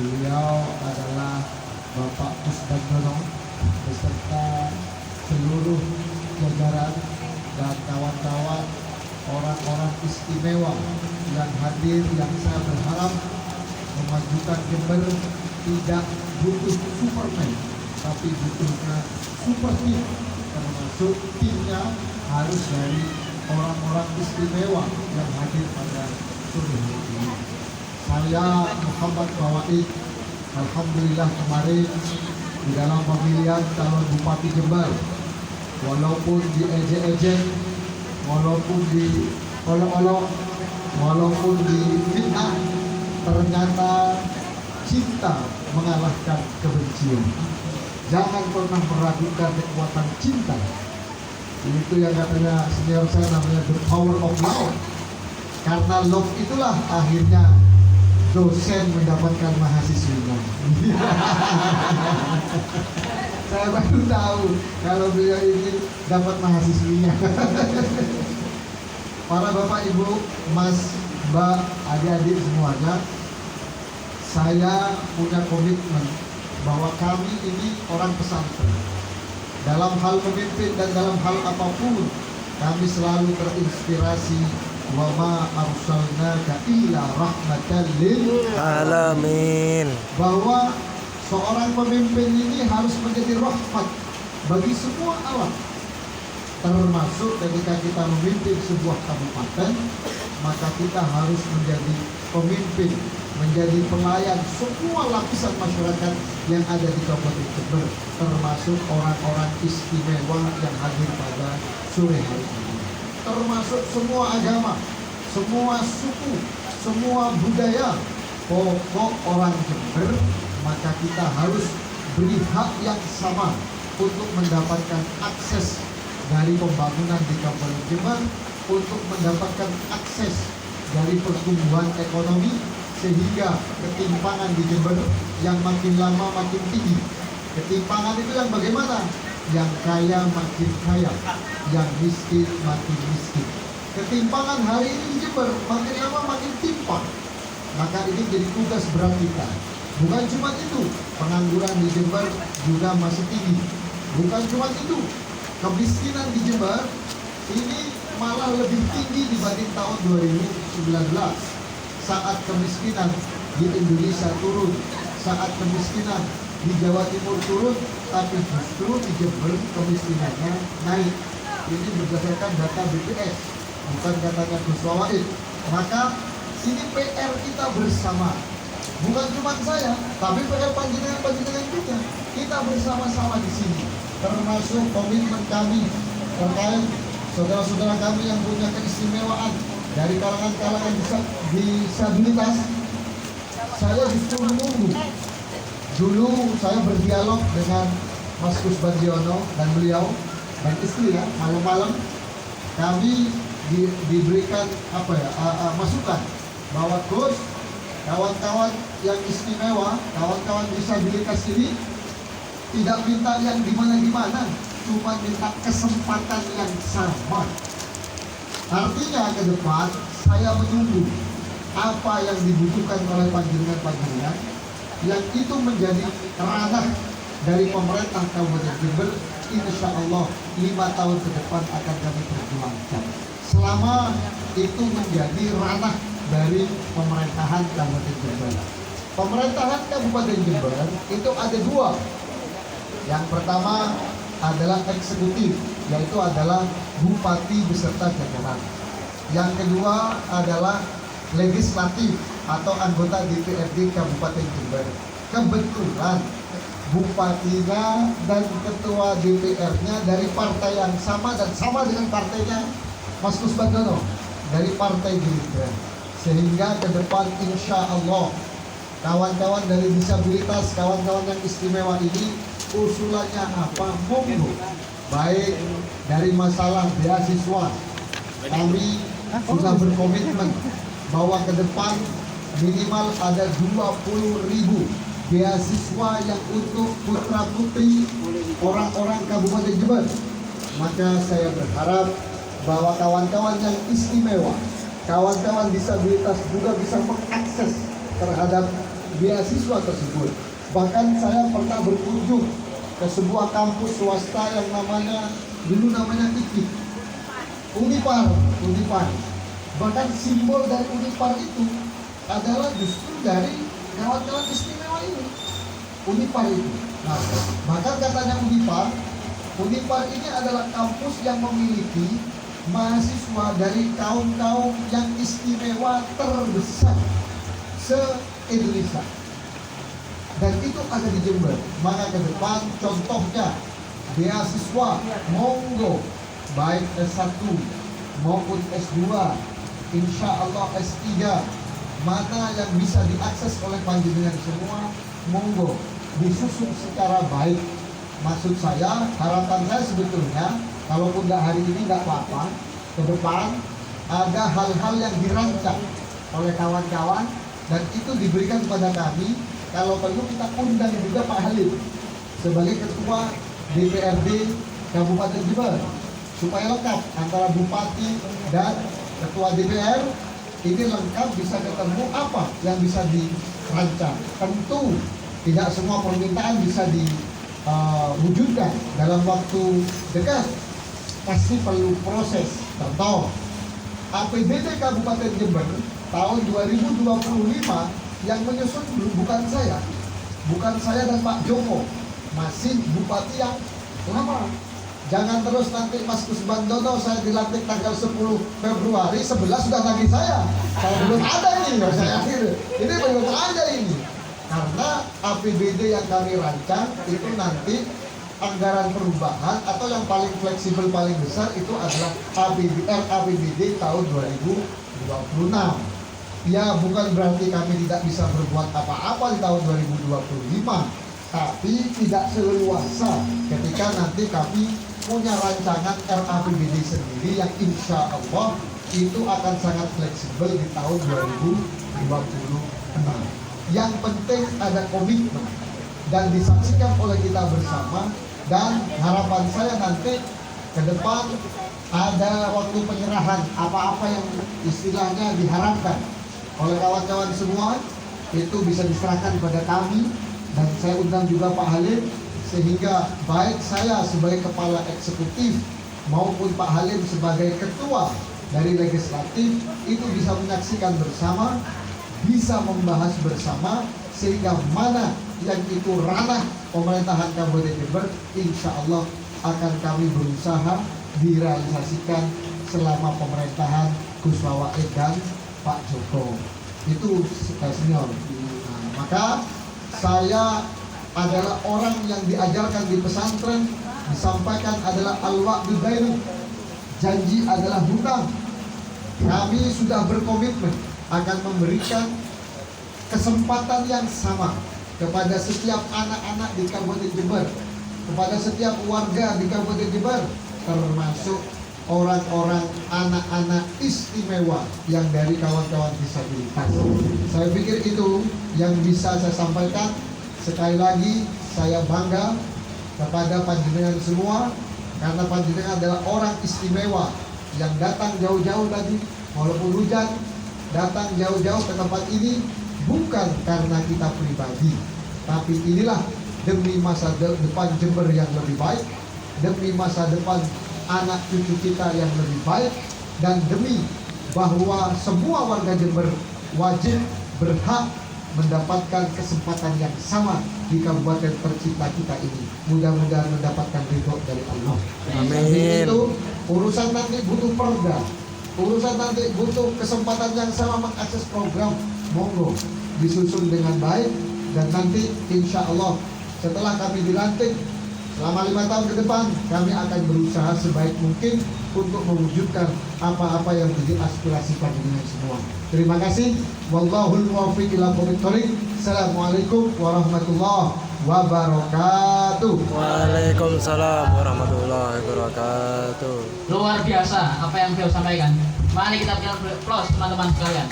Beliau adalah Bapak Kusbandono beserta seluruh jajaran dan kawan-kawan orang-orang istimewa yang hadir, yang saya berharap memajukan Jember tidak butuh Superman, tapi butuhnya super team, termasuk timnya harus dari orang-orang istimewa yang hadir pada sore hari ini. Saya Muhammad Bawaid, alhamdulillah kemarin di dalam pemilihan calon Bupati Jember, walaupun diejek-ejek, walaupun diolok-olok, walaupun difitnah, ternyata cinta mengalahkan kebencian. Jangan pernah meragukan kekuatan cinta. Itu yang katanya senior saya, namanya the power of love. Karena love itulah akhirnya dosen mendapatkan mahasiswinya. Saya baru tahu kalau beliau ini dapat mahasiswinya. Para bapak ibu, mas, mbak, adik-adik semuanya, saya punya komitmen bahwa kami ini orang pesantren. Dalam hal memimpin dan dalam hal apapun, kami selalu terinspirasi wa ma arsalnaka illa rahmatan lil alamin. Bahwa seorang pemimpin ini harus menjadi rahmat bagi semua alam. Termasuk ketika kita memimpin sebuah kabupaten, maka kita harus menjadi pemimpin, menjadi pelayan semua lapisan masyarakat yang ada di Kabupaten Jember, termasuk orang-orang istimewa yang hadir pada sore hari ini, termasuk semua agama, semua suku, semua budaya. Pokok orang Jember, maka kita harus beri hak yang sama untuk mendapatkan akses dari pembangunan di Kabupaten Jember, untuk mendapatkan akses dari pertumbuhan ekonomi, sehingga ketimpangan di Jember yang makin lama makin tinggi. Ketimpangan itu yang bagaimana? Yang kaya makin kaya, yang miskin makin miskin. Ketimpangan hari ini di Jember makin lama makin timpang. Maka ini jadi tugas berat kita. Bukan cuma itu, pengangguran di Jember juga masih tinggi. Bukan cuma itu, kemiskinan di Jember ini malah lebih tinggi dibanding tahun 2019. Saat kemiskinan di Indonesia turun, saat kemiskinan di Jawa Timur turun, tapi justru di Jember kemiskinannya naik. Ini berdasarkan data BPS, bukan katanya Gus Wawaid. Maka ini PR kita bersama. Bukan cuma saya, tapi PR panjenengan juga. Kita bersama-sama di sini. Termasuk komitmen kami terkait saudara-saudara kami yang punya keistimewaan dari kalangan-kalangan disabilitas. Saya justru menunggu. Dulu saya berdialog dengan Mas Kusbandiono dan beliau dan istri ya, malam-malam kami diberikan masukan bahwa Gus, kawan-kawan yang istimewa, kawan-kawan disabilitas ini tidak minta yang gimana-gimana, cuma minta kesempatan yang sama. Artinya ke depan saya menunggu apa yang dibutuhkan oleh panjenengan yang itu menjadi ranah dari pemerintah Kabupaten Jember. Insya Allah 5 tahun ke depan akan kami perjuangkan. Selama itu menjadi ranah dari pemerintahan Kabupaten Jember. Pemerintahan Kabupaten Jember itu ada dua. Yang pertama adalah eksekutif, yaitu adalah bupati beserta jajaran. Yang kedua adalah legislatif atau anggota DPRD Kabupaten Jember. Kebetulan bupatinya dan ketua DPR-nya dari partai yang sama dan sama dengan partainya Mas Kusbandono, dari Partai Gerindra. Sehingga ke depan insya Allah kawan-kawan dari disabilitas, kawan-kawan yang istimewa ini usulannya apa, monggo. Baik dari masalah beasiswa, kami sudah berkomitmen bahwa ke depan minimal ada 20.000 beasiswa yang untuk putra putri orang-orang Kabupaten Jember. Maka saya berharap bahwa kawan-kawan yang istimewa, kawan-kawan disabilitas juga bisa mengakses terhadap beasiswa tersebut. Bahkan saya pernah berkunjung ke sebuah kampus swasta yang dulu namanya IKIP, Unipar. Bahkan simbol dari Unipar itu adalah justru dari kawan-kawan istimewa ini, Unipar itu. Nah, bahkan katanya Unipar ini adalah kampus yang memiliki mahasiswa dari kaum-kaum yang istimewa terbesar se-Indonesia. Dan itu ada di Jember. Maka ke depan contohnya beasiswa monggo, baik S1 maupun S2, insya Allah S3, mana yang bisa diakses oleh panjenengan semua, monggo disusun secara baik. Maksud saya, harapan saya sebetulnya, kalaupun nggak hari ini nggak apa-apa, ke depan ada hal-hal yang dirancang oleh kawan-kawan dan itu diberikan kepada kami. Kalau perlu kita undang juga Pak Halim sebagai ketua DPRD Kabupaten Jember supaya lengkap antara bupati dan ketua DPR. Ini lengkap, bisa ketemu apa yang bisa dirancang. Tentu tidak semua permintaan bisa diwujudkan dalam waktu dekat, pasti perlu proses. Contoh, APBD Kabupaten Jember tahun 2025 yang menyusun bukan saya dan Pak Joko, masih bupati yang lama. Jangan terus nanti Mas Kusbandono saya dilantik tanggal 10 Februari, 11 sudah lagi saya belum ada ini, saya akhir ini belum ada ini. Karena APBD yang kami rancang itu nanti anggaran perubahan atau yang paling fleksibel paling besar itu adalah APBD tahun 2026. Ya, bukan berarti kami tidak bisa berbuat apa-apa di tahun 2025, tapi tidak seleluasa ketika nanti kami punya rancangan RAPBD sendiri yang insya Allah itu akan sangat fleksibel di tahun 2026. Yang penting ada komitmen dan disaksikan oleh kita bersama, dan harapan saya nanti ke depan ada waktu penyerahan apa-apa yang istilahnya diharapkan oleh kawan-kawan semua itu bisa diserahkan kepada kami, dan saya undang juga Pak Halim sehingga baik saya sebagai kepala eksekutif maupun Pak Halim sebagai ketua dari legislatif itu bisa menyaksikan bersama, bisa membahas bersama, sehingga mana yang itu ranah pemerintahan Kabupaten Jember insya Allah akan kami berusaha direalisasikan selama pemerintahan Gus Wawaid dan Pak Joko. Itu senior. Nah, maka saya adalah orang yang diajarkan di pesantren, disampaikan adalah al-wa'du dainu, janji adalah hutang. Kami sudah berkomitmen akan memberikan kesempatan yang sama kepada setiap anak-anak di Kabupaten Jember, kepada setiap warga di Kabupaten Jember, termasuk orang-orang anak-anak istimewa yang dari kawan-kawan disabilitas. Saya pikir itu yang bisa saya sampaikan. Sekali lagi saya bangga kepada panjenengan semua, karena panjenengan adalah orang istimewa yang datang jauh-jauh tadi, walaupun hujan, datang jauh-jauh ke tempat ini bukan karena kita pribadi, tapi inilah demi masa depan Jember yang lebih baik, demi masa depan anak cucu kita yang lebih baik, dan demi bahwa semua warga Jember wajib berhak mendapatkan kesempatan yang sama di kabupaten tercinta kita ini. Mudah-mudahan mendapatkan ridho dari Allah. Amin. Itu urusan nanti butuh perda, urusan nanti butuh kesempatan yang sama mengakses program, monggo disusun dengan baik, dan nanti insya Allah setelah kami dilantik selama 5 tahun ke depan, kami akan berusaha sebaik mungkin untuk mewujudkan apa-apa yang menjadi aspirasi panjenengan semua. Terima kasih. Wallahul muwaffiq ila aqwamit thoriq. Assalamualaikum warahmatullahi wabarakatuh. Waalaikumsalam warahmatullahi wabarakatuh. Luar biasa apa yang beliau sampaikan. Mari kita berikan applause teman-teman sekalian.